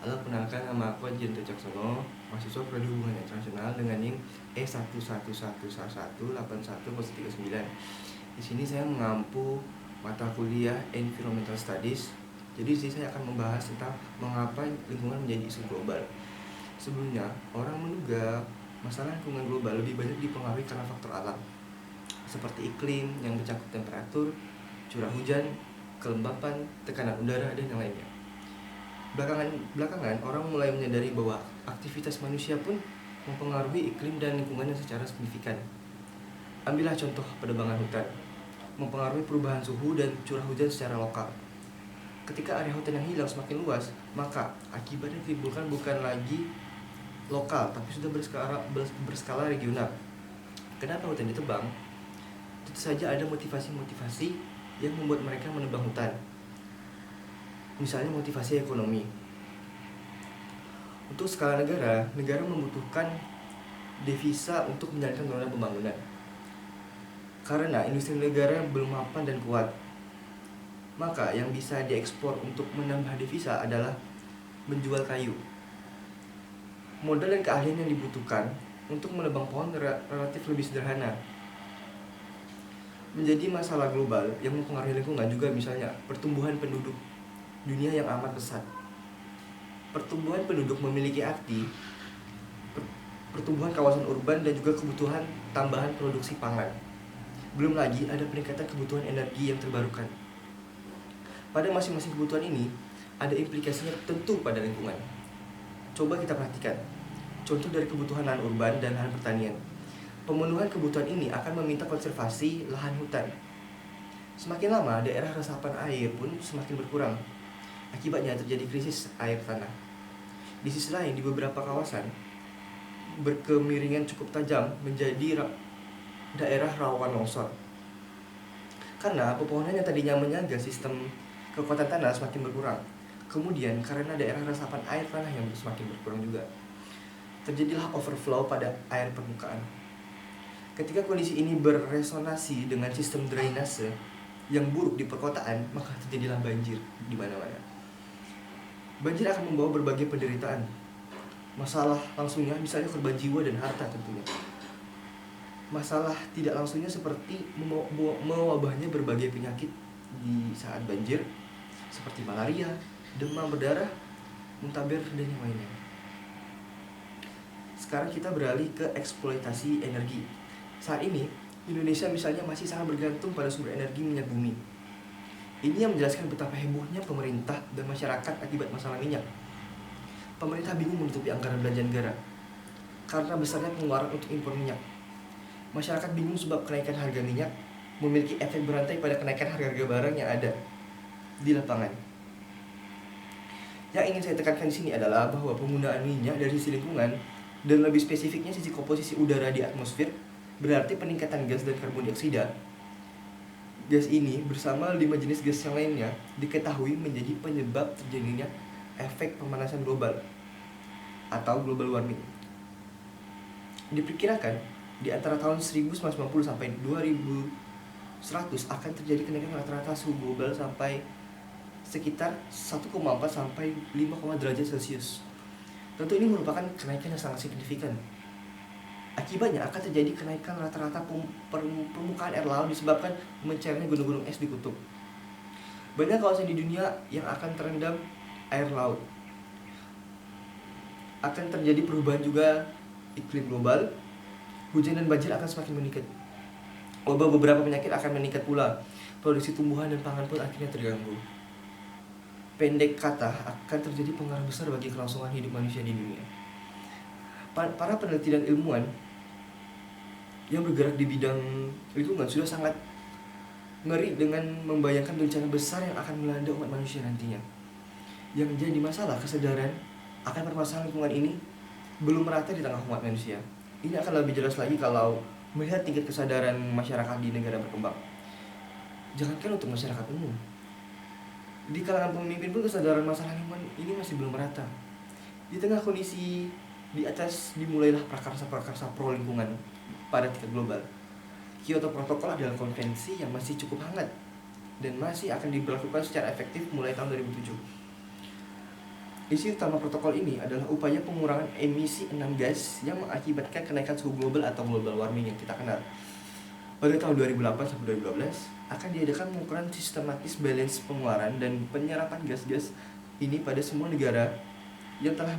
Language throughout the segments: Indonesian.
Halo, kenalkan nama aku Anjin Caksono, mahasiswa Prodi Hubungan Internasional dengan NIM E11111818139. Di sini saya mengampu mata kuliah Environmental Studies. Jadi di sini saya akan membahas tentang mengapa lingkungan menjadi isu global. Sebelumnya, orang menduga masalah lingkungan global lebih banyak dipengaruhi karena faktor alam, seperti iklim yang mencakup temperatur, curah hujan, kelembapan, tekanan udara, dan yang lainnya. Belakangan orang mulai menyadari bahwa aktivitas manusia pun mempengaruhi iklim dan lingkungannya secara signifikan. Ambillah contoh penebangan hutan, mempengaruhi perubahan suhu dan curah hujan secara lokal. Ketika area hutan yang hilang semakin luas, maka akibatnya ditimbulkan bukan lagi lokal, tapi sudah berskala regional. Kenapa hutan ditebang? Tentu saja ada motivasi-motivasi yang membuat mereka menebang hutan. Misalnya motivasi ekonomi. Untuk skala negara membutuhkan devisa untuk menjalankan roda pembangunan. Karena industri negara belum mapan dan kuat, maka yang bisa diekspor untuk menambah devisa adalah menjual kayu. Modal dan keahlian yang dibutuhkan untuk menebang pohon relatif lebih sederhana. Menjadi masalah global yang mempengaruhi lingkungan juga misalnya pertumbuhan penduduk dunia yang amat pesat. Pertumbuhan penduduk memiliki arti pertumbuhan kawasan urban dan juga kebutuhan tambahan produksi pangan. Belum lagi ada peningkatan kebutuhan energi yang terbarukan. Pada masing-masing kebutuhan ini ada implikasinya tentu pada lingkungan. Coba kita perhatikan contoh dari kebutuhan lahan urban dan lahan pertanian. Pemenuhan kebutuhan ini akan meminta konservasi lahan hutan. Semakin lama daerah resapan air pun semakin berkurang. Akibatnya terjadi krisis air tanah. Di sisi lain, di beberapa kawasan berkemiringan cukup tajam menjadi daerah rawan longsor. Karena pepohonan yang tadinya menjaga sistem kekuatan tanah semakin berkurang. Kemudian karena daerah resapan air tanah yang semakin berkurang juga, terjadilah overflow pada air permukaan. Ketika kondisi ini berresonansi dengan sistem drainase yang buruk di perkotaan, maka terjadilah banjir di mana-mana. Banjir akan membawa berbagai penderitaan. Masalah langsungnya misalnya korban jiwa dan harta tentunya. Masalah tidak langsungnya seperti mewabahnya berbagai penyakit di saat banjir, seperti malaria, demam berdarah, muntaber, dan yang lainnya. Sekarang kita beralih ke eksploitasi energi. Saat ini, Indonesia misalnya masih sangat bergantung pada sumber energi minyak bumi. Ini yang menjelaskan betapa hebohnya pemerintah dan masyarakat akibat masalah minyak. Pemerintah bingung menutupi anggaran belanja negara karena besarnya pengeluaran untuk impor minyak. Masyarakat bingung sebab kenaikan harga minyak memiliki efek berantai pada kenaikan harga-harga barang yang ada di lapangan. Yang ingin saya tekankan di sini adalah bahwa penggunaan minyak dari sisi lingkungan dan lebih spesifiknya sisi komposisi udara di atmosfer berarti peningkatan gas dan karbon dioksida. Gas ini bersama 5 jenis gas yang lainnya diketahui menjadi penyebab terjadinya efek pemanasan global atau global warming. Diperkirakan di antara tahun 1990 sampai 2100 akan terjadi kenaikan rata-rata suhu global sampai sekitar 1,4 sampai 5, derajat Celcius. Tentu ini merupakan kenaikan yang sangat signifikan. Akibatnya akan terjadi kenaikan rata-rata permukaan air laut disebabkan mencairnya gunung-gunung es di kutub. Banyak kawasan di dunia yang akan terendam air laut. Akan terjadi perubahan juga iklim global. Hujan dan banjir akan semakin meningkat. Beberapa penyakit akan meningkat pula. Produksi tumbuhan dan pangan pun akhirnya terganggu. Pendek kata, akan terjadi pengaruh besar bagi kelangsungan hidup manusia di dunia. Para peneliti dan ilmuwan yang bergerak di bidang lingkungan sudah sangat ngeri dengan membayangkan bencana besar yang akan melanda umat manusia nantinya. Yang menjadi masalah, kesadaran akan permasalahan lingkungan ini belum merata di tengah umat manusia. Ini akan lebih jelas lagi kalau melihat tingkat kesadaran masyarakat di negara berkembang. Jangankan untuk masyarakat umum, di kalangan pemimpin pun kesadaran masalah lingkungan ini masih belum merata. Di tengah kondisi di atas dimulailah prakarsa-prakarsa pro lingkungan pada tingkat global. Kyoto Protocol adalah konvensi yang masih cukup hangat dan masih akan diberlakukan secara efektif mulai tahun 2007. Isi utama protokol ini adalah upaya pengurangan emisi 6 gas yang mengakibatkan kenaikan suhu global atau global warming yang kita kenal. Pada tahun 2008 sampai 2012 akan diadakan pengukuran sistematis balance pengeluaran dan penyerapan gas-gas ini pada semua negara yang telah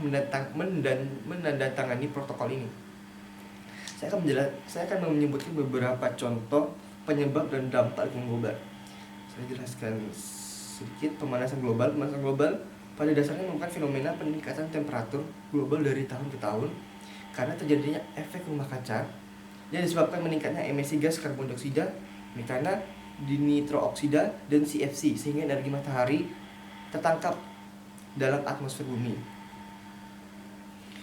menandatangani protokol ini. Saya akan menyebutkan beberapa contoh penyebab dan dampak global. Saya jelaskan sedikit. Pemanasan global pada dasarnya merupakan fenomena peningkatan temperatur global dari tahun ke tahun karena terjadinya efek rumah kaca yang disebabkan meningkatnya emisi gas karbon dioksida, metana, dinitrooksida, dan CFC sehingga energi matahari tertangkap dalam atmosfer bumi.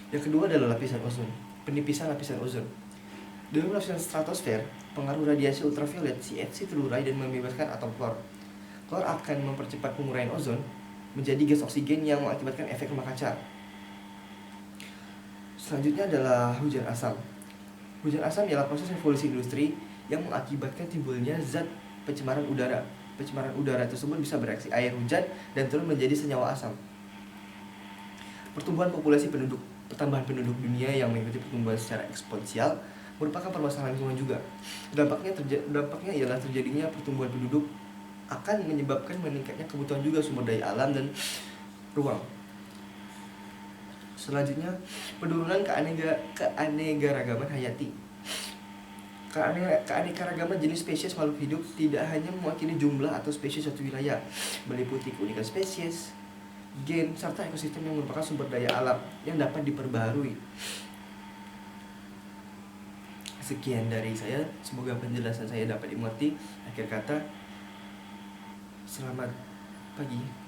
Yang kedua adalah lapisan ozon, penipisan lapisan ozon. Dalam lapisan stratosfer, pengaruh radiasi ultraviolet CFC terurai dan membebaskan atom klor. Klor akan mempercepat penguraian ozon menjadi gas oksigen yang mengakibatkan efek rumah kaca. Selanjutnya adalah hujan asam. Hujan asam ialah proses evolusi industri yang mengakibatkan timbulnya zat pencemaran udara. Pencemaran udara tersebut bisa bereaksi air hujan dan turun menjadi senyawa asam. Pertambahan penduduk dunia yang mengikuti pertumbuhan secara eksponensial merupakan permasalahan lingkungan juga. Dampaknya ialah terjadinya pertumbuhan penduduk akan menyebabkan meningkatnya kebutuhan juga sumber daya alam dan ruang. Selanjutnya, penurunan keanekaragaman hayati. Keanekaragaman jenis spesies makhluk hidup tidak hanya mewakili jumlah atau spesies suatu wilayah, meliputi keunikan spesies, gen, serta ekosistem yang merupakan sumber daya alam yang dapat diperbaharui. Sekian dari saya, semoga penjelasan saya dapat dimengerti. Akhir kata, selamat pagi.